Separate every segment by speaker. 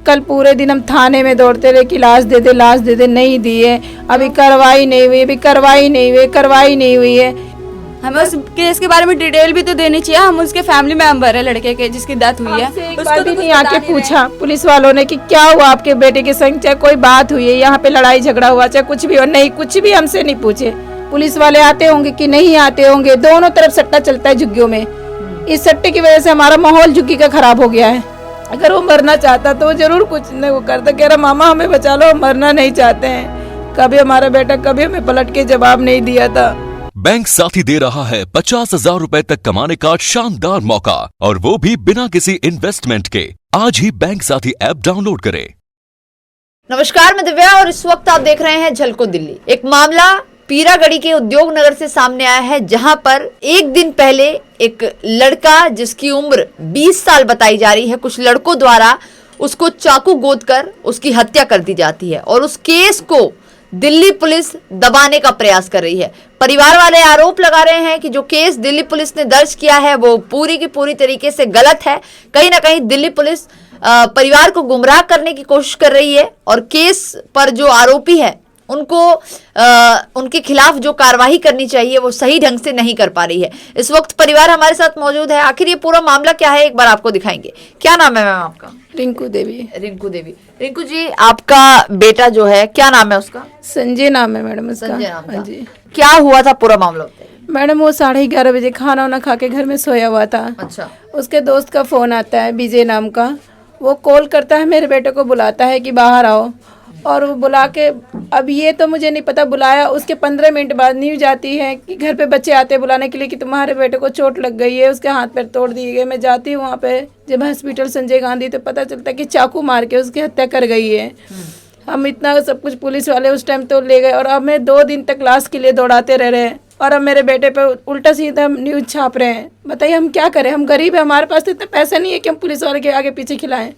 Speaker 1: कल पूरे दिन हम थाने में दौड़ते रहे कि लाश दे दे, लाश दे दे, नहीं दी है। अभी कार्रवाई नहीं हुई, अभी कार्रवाई नहीं हुई है।
Speaker 2: हमें उस केस के बारे में डिटेल भी तो देनी चाहिए। हम उसके फैमिली मेंबर है लड़के के जिसकी डेथ हुई है,
Speaker 1: एक बार भी नहीं आके पूछा पुलिस वालों ने कि क्या हुआ आपके बेटे के संग, चाहे कोई बात हुई है, यहाँ पे लड़ाई झगड़ा हुआ, चाहे कुछ भी हो, नहीं कुछ भी हमसे नहीं पूछे। पुलिस वाले आते होंगे कि नहीं आते होंगे, दोनों तरफ सट्टा चलता है झुग्गियों में। इस सट्टे की वजह से हमारा माहौल झुग्गी का खराब हो गया है। अगर वो मरना चाहता तो वो जरूर कुछ नहीं वो करता, कह रहा मामा हमें बचा लो, हम मरना नहीं चाहते हैं। कभी हमारा बेटा कभी हमें पलट के जवाब नहीं दिया था।
Speaker 3: बैंक साथी दे रहा है 50,000 रुपए तक कमाने का शानदार मौका, और वो भी बिना किसी इन्वेस्टमेंट के। आज ही बैंक साथी ऐप डाउनलोड करें।
Speaker 4: नमस्कार, मैं दिव्या और इस वक्त आप देख रहे हैं झलको दिल्ली। एक मामला पीरागढ़ी के उद्योग नगर से सामने आया है, जहां पर एक दिन पहले एक लड़का जिसकी उम्र 20 साल बताई जा रही है, कुछ लड़कों द्वारा उसको चाकू गोदकर उसकी हत्या कर दी जाती है और उस केस को दिल्ली पुलिस दबाने का प्रयास कर रही है। परिवार वाले आरोप लगा रहे हैं कि जो केस दिल्ली पुलिस ने दर्ज किया है वो पूरी की पूरी तरीके से गलत है। कहीं ना कहीं दिल्ली पुलिस परिवार को गुमराह करने की कोशिश कर रही है और केस पर जो आरोपी है उनको उनके खिलाफ जो कार्रवाई करनी चाहिए वो सही ढंग से नहीं कर पा रही है। इस वक्त परिवार हमारे साथ मौजूद है। आखिर ये पूरा मामला क्या है, एक बार आपको दिखाएंगे। क्या नाम है मैम आपका?
Speaker 1: रिंकू देवी।
Speaker 4: रिंकू देवी। रिंकू जी, आपका बेटा जो है क्या नाम है उसका?
Speaker 1: संजय नाम है मैडम उसका।
Speaker 4: संजय नाम था।
Speaker 1: जी।
Speaker 4: क्या हुआ था पूरा मामला बताइए।
Speaker 1: मैडम वो 11:30 बजे खाना वाना खा के घर में सोया हुआ था।
Speaker 4: अच्छा।
Speaker 1: उसके दोस्त का फोन आता है, विजय नाम का। वो कॉल करता है, मेरे बेटे को बुलाता है कि बाहर आओ, और वो बुला के, अब ये तो मुझे नहीं पता, बुलाया उसके 15 मिनट बाद न्यूज आती है कि घर पे बच्चे आते हैं बुलाने के लिए कि तुम्हारे बेटे को चोट लग गई है, उसके हाथ पैर तोड़ दिए गए। मैं जाती हूँ वहाँ पे जब हॉस्पिटल संजय गांधी, तो पता चलता है कि चाकू मार के उसकी हत्या कर गई है। हम इतना सब कुछ पुलिस वाले उस टाइम तो ले गए, और अब हमें 2 दिन तक लाश के लिए दौड़ाते रह रहे हैं, और अब मेरे बेटे पे उल्टा सीधा हम न्यूज छाप रहे हैं। बताइए हम क्या करें? हम गरीब है, हमारे पास तो इतना पैसा नहीं है कि हम पुलिस वाले के आगे पीछे खिलाएं।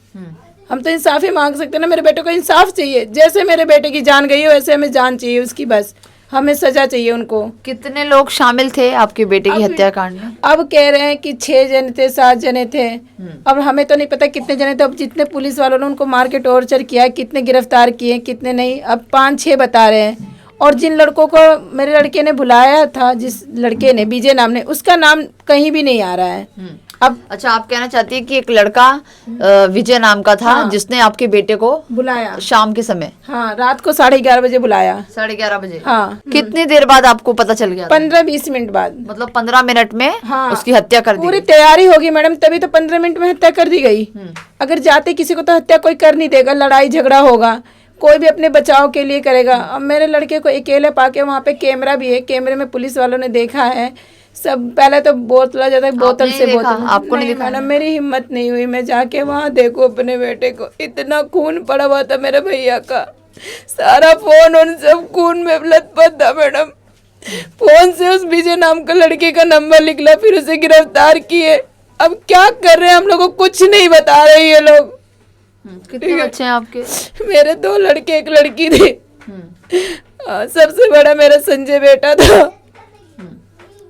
Speaker 1: हम तो इंसाफ ही मांग सकते हैं ना। मेरे बेटे को इंसाफ चाहिए, जैसे मेरे बेटे की जान गई है वैसे हमें जान चाहिए उसकी, बस हमें सजा चाहिए उनको।
Speaker 4: कितने लोग शामिल थे आपके बेटे की हत्याकांड में?
Speaker 1: अब कह रहे हैं कि 6 जने थे, 7 जने थे। अब हमें तो नहीं पता कितने जने थे। अब जितने पुलिस वालों ने उनको मार के टॉर्चर किया है, कितने गिरफ्तार किए कितने नहीं, अब 5-6 बता रहे हैं। और जिन लड़कों को मेरे लड़के ने बुलाया था, जिस लड़के ने, विजय नाम ने, उसका नाम कहीं भी नहीं आ रहा है। अब
Speaker 4: अच्छा, आप कहना चाहती है कि एक लड़का विजय नाम का था,
Speaker 1: हाँ,
Speaker 4: जिसने आपके बेटे को
Speaker 1: बुलाया
Speaker 4: शाम के समय?
Speaker 1: हाँ, रात को 11:30 बजे बुलाया।
Speaker 4: 11:30 बजे?
Speaker 1: हाँ।
Speaker 4: कितनी देर बाद आपको पता चल गया?
Speaker 1: 15-20 मिनट बाद।
Speaker 4: मतलब 15 मिनट में
Speaker 1: हाँ,
Speaker 4: उसकी हत्या कर दी?
Speaker 1: पूरी तैयारी होगी मैडम, तभी तो 15 मिनट में हत्या कर दी गई। अगर जाते किसी को तो हत्या कोई कर नहीं देगा, लड़ाई झगड़ा होगा, कोई भी अपने बचाव के लिए करेगा। अब मेरे लड़के को अकेले पाके, वहाँ पे कैमरा भी है, कैमरे में पुलिस वालों ने देखा है सब। पहले तो बोतला जाता है, बोतल से बोतल।
Speaker 4: आपको नहीं देखा?
Speaker 1: मैडम मेरी हिम्मत नहीं हुई मैं जाके वहाँ देखो अपने बेटे को। इतना खून पड़ा हुआ था मेरे भैया का, सारा फोन उन सब खून में लथपथ था मैडम। फोन से उस विजय नाम का लड़के का नंबर निकला, फिर उसे गिरफ्तार किए। अब क्या कर रहे हैं हम लोग को कुछ नहीं बता रहे ये लोग।
Speaker 4: कितने बच्चे हैं आपके?
Speaker 1: मेरे 2 लड़के 1 लड़की थी। सबसे बड़ा मेरा संजय बेटा था।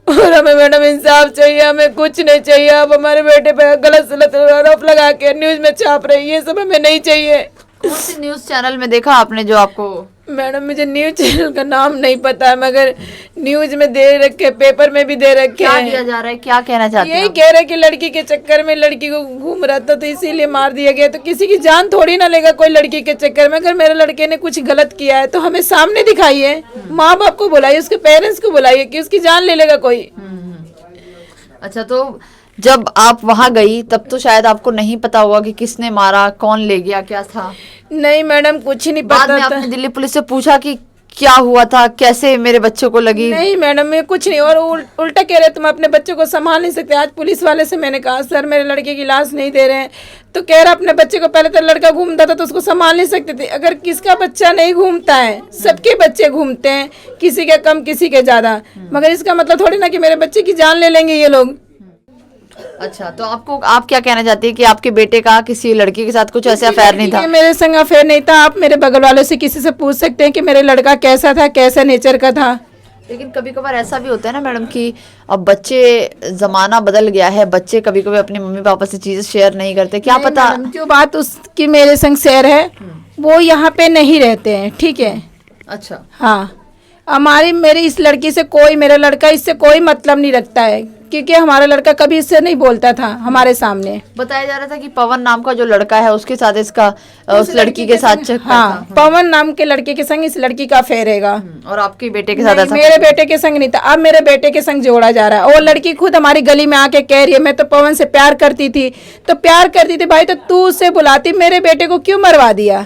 Speaker 1: और हमें मैडम इंसाफ चाहिए, हमें कुछ नहीं चाहिए। अब हमारे बेटे पे गलत सलत आरोप लगा के न्यूज में छाप रही है, ये सब हमें नहीं चाहिए।
Speaker 4: कौन सी न्यूज चैनल में देखा आपने जो आपको?
Speaker 1: मैडम मुझे न्यूज चैनल का नाम नहीं पता है, मगर न्यूज में दे रखे, पेपर में भी दे रखे
Speaker 4: क्या
Speaker 1: हैं।
Speaker 4: दिया जा रहा है, क्या कहना चाहते हैं?
Speaker 1: यही कह रहे कि लड़की के चक्कर में लड़की को घूम रहा था तो इसीलिए मार दिया गया। तो किसी की जान थोड़ी ना लेगा कोई लड़की के चक्कर में। अगर मेरे लड़के ने कुछ गलत किया है तो हमें सामने दिखाइए, माँ बाप को बुलाइए, उसके पेरेंट्स को बुलाइए, कि उसकी जान ले लेगा कोई।
Speaker 4: अच्छा, तो जब आप वहाँ गई तब तो शायद आपको नहीं पता होगा कि किसने मारा, कौन ले गया, क्या था?
Speaker 1: नहीं मैडम कुछ नहीं
Speaker 4: बाद
Speaker 1: पता
Speaker 4: में
Speaker 1: था।
Speaker 4: आपने दिल्ली पुलिस से पूछा कि क्या हुआ था, कैसे मेरे बच्चे को लगी?
Speaker 1: नहीं मैडम मैं कुछ नहीं। और उल्टा कह रहे तुम अपने बच्चे को संभाल नहीं सकते। आज पुलिस वाले से मैंने कहा सर मेरे लड़के की लाश नहीं दे रहे हैं, तो कह रहा अपने बच्चे को, पहले तो लड़का घूमता था तो उसको संभाल नहीं सकते थे। अगर किसका बच्चा नहीं घूमता है, सबके बच्चे घूमते हैं, किसी के कम किसी के ज्यादा, मगर इसका मतलब थोड़ी ना कि मेरे बच्चे की जान ले लेंगे ये लोग।
Speaker 4: अच्छा, तो आप क्या कहना चाहती है कि आपके बेटे का किसी लड़की के साथ कुछ ऐसा अफेयर नहीं था?
Speaker 1: मेरे संग अफेयर नहीं था। आप मेरे बगल वालों से किसी से पूछ सकते हैं कि मेरे लड़का कैसा था, कैसा नेचर का था।
Speaker 4: लेकिन कभी कभार ऐसा भी होता है ना मैडम कि अब बच्चे, जमाना बदल गया है, बच्चे कभी कभी अपने मम्मी पापा से चीजें शेयर नहीं करते, क्या
Speaker 1: नहीं
Speaker 4: पता।
Speaker 1: मैडम, जो बात उसकी मेरे संग शेयर है वो यहाँ पे नहीं रहते हैं, ठीक है।
Speaker 4: अच्छा।
Speaker 1: हाँ, हमारी मेरी इस लड़की से कोई, मेरा लड़का इससे कोई मतलब नहीं रखता है, क्योंकि हमारा लड़का कभी इससे नहीं बोलता था हमारे सामने।
Speaker 4: बताया जा रहा था कि पवन नाम का जो लड़का है उसके साथ इसका उस लड़की के साथ चक्कर था।
Speaker 1: हाँ, पवन नाम के लड़के के संग इस लड़की का अफेयर रहेगा।
Speaker 4: और आपके बेटे के साथ
Speaker 1: नहीं,
Speaker 4: ऐसा?
Speaker 1: मेरे बेटे के संग नहीं था, अब मेरे बेटे के संग जोड़ा जा रहा है। और लड़की खुद हमारी गली में आके कह रही है मैं तो पवन से प्यार करती थी, तो प्यार करती थी भाई तो तू उससे बुलाती, मेरे बेटे को क्यों मरवा दिया?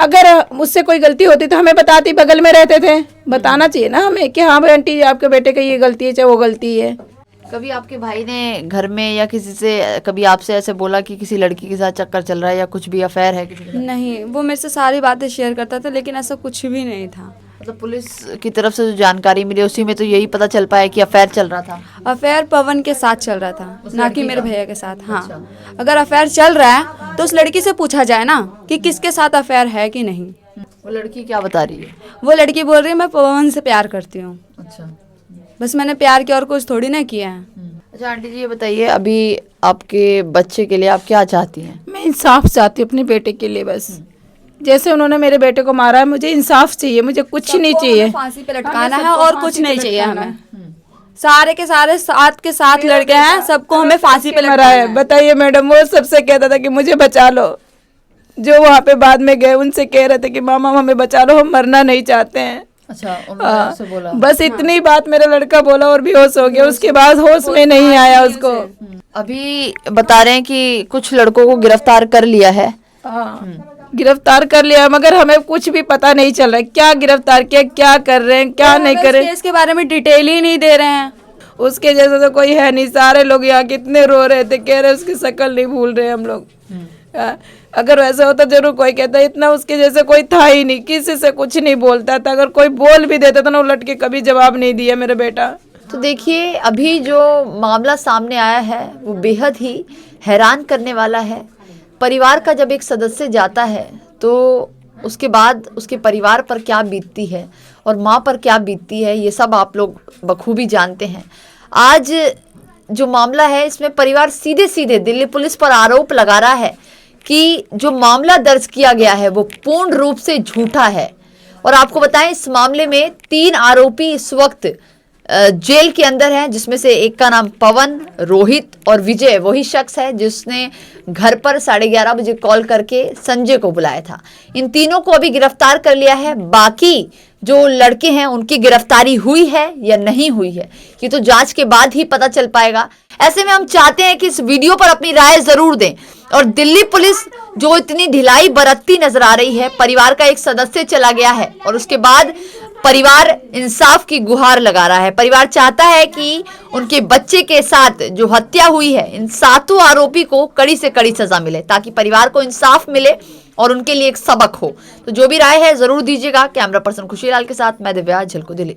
Speaker 1: अगर मुझसे कोई गलती होती तो हमें बताती, बगल में रहते थे, बताना चाहिए ना हमें कि हाँ भाई आंटी आपके बेटे का ये गलती है, चाहे वो गलती है।
Speaker 4: कभी आपके भाई ने घर में या किसी से कभी आपसे ऐसे बोला कि किसी लड़की के साथ चक्कर चल रहा है या कुछ भी अफेयर है किसी के साथ?
Speaker 2: नहीं, वो मेरे से सारी बातें शेयर करता था, लेकिन ऐसा कुछ भी नहीं था।
Speaker 4: मतलब पुलिस की तरफ से जो जानकारी मिली उसी में तो यही पता चल पाया कि अफेयर चल रहा था।
Speaker 2: अफेयर पवन के साथ चल रहा था, ना कि मेरे भैया के साथ। हाँ, अगर अफेयर चल रहा है तो उस लड़की से पूछा जाए ना कि किसके साथ अफेयर है कि नहीं।
Speaker 4: वो लड़की क्या बता रही है?
Speaker 2: वो लड़की बोल रही है मैं पवन से प्यार करती हूँ।
Speaker 4: अच्छा।
Speaker 2: बस मैंने प्यार किया और कुछ थोड़ी ना किया है।
Speaker 4: अच्छा आंटी जी ये बताइए, अभी आपके बच्चे के लिए आप क्या चाहती हैं?
Speaker 1: मैं इंसाफ चाहती हूँ अपने बेटे के लिए, बस जैसे उन्होंने मेरे बेटे को मारा है, मुझे इंसाफ चाहिए, मुझे कुछ नहीं चाहिए।
Speaker 2: फांसी पे लटकाना है और कुछ नहीं चाहिए हमें। सारे के सारे साथ के साथ लड़के हैं, सबको हमें फांसी पे
Speaker 1: मरा
Speaker 2: लटकाना
Speaker 1: है,
Speaker 2: है।
Speaker 1: बताइए मैडम, वो सबसे कहता था कि मुझे बचा लो। जो वहाँ पे बाद में गए उनसे कह रहे थे कि मामा हमें बचा लो, हम मरना नहीं चाहते हैं।
Speaker 4: अच्छा, उन्होंने आपसे बोला?
Speaker 1: बस इतनी बात मेरा लड़का बोला और बेहोश हो गया, उसके बाद होश में नहीं आया उसको।
Speaker 4: अभी बता रहे हैं कि कुछ लड़कों को गिरफ्तार कर लिया है।
Speaker 1: हाँ, गिरफ्तार कर लिया, मगर हमें कुछ भी पता नहीं चल रहा है क्या गिरफ्तार किया, क्या कर रहे हैं, क्या नहीं कर रहे हैं।
Speaker 2: केस के बारे में डिटेल ही नहीं दे रहे हैं।
Speaker 1: उसके जैसा तो कोई है नहीं। सारे लोग यहाँ कितने रो रहे थे, कह रहे उसकी शक्ल नहीं भूल रहे हम लोग। अगर वैसा होता जरूर कोई कहता, इतना उसके जैसे कोई था ही नहीं, किसी से कुछ नहीं बोलता था। अगर कोई बोल भी देता था ना, उलट के कभी जवाब नहीं दिया मेरा बेटा।
Speaker 4: तो देखिए अभी जो मामला सामने आया है वो बेहद ही हैरान करने वाला है। परिवार का जब एक सदस्य जाता है तो उसके बाद उसके परिवार पर क्या बीतती है और माँ पर क्या बीतती है, ये सब आप लोग बखूबी जानते हैं। आज जो मामला है इसमें परिवार सीधे सीधे दिल्ली पुलिस पर आरोप लगा रहा है कि जो मामला दर्ज किया गया है वो पूर्ण रूप से झूठा है। और आपको बताएं इस मामले में 3 आरोपी इस वक्त जेल के अंदर हैं, जिसमें से एक का नाम पवन, रोहित और विजय वही शख्स है जिसने घर पर 11:30 बजे कॉल करके संजय को बुलाया था। इन तीनों को अभी गिरफ्तार कर लिया है। बाकी जो लड़के हैं उनकी गिरफ्तारी हुई है या नहीं हुई है ये तो जांच के बाद ही पता चल पाएगा। ऐसे में हम चाहते हैं कि इस वीडियो पर अपनी राय जरूर दें। और दिल्ली पुलिस जो इतनी ढिलाई बरतती नजर आ रही है, परिवार का एक सदस्य चला गया है और उसके बाद परिवार इंसाफ की गुहार लगा रहा है। परिवार चाहता है कि उनके बच्चे के साथ जो हत्या हुई है इन 7 आरोपी को कड़ी से कड़ी सजा मिले, ताकि परिवार को इंसाफ मिले और उनके लिए एक सबक हो। तो जो भी राय है जरूर दीजिएगा। कैमरा पर्सन खुशीलाल के साथ मैं दिव्या, झलको दिल्ली।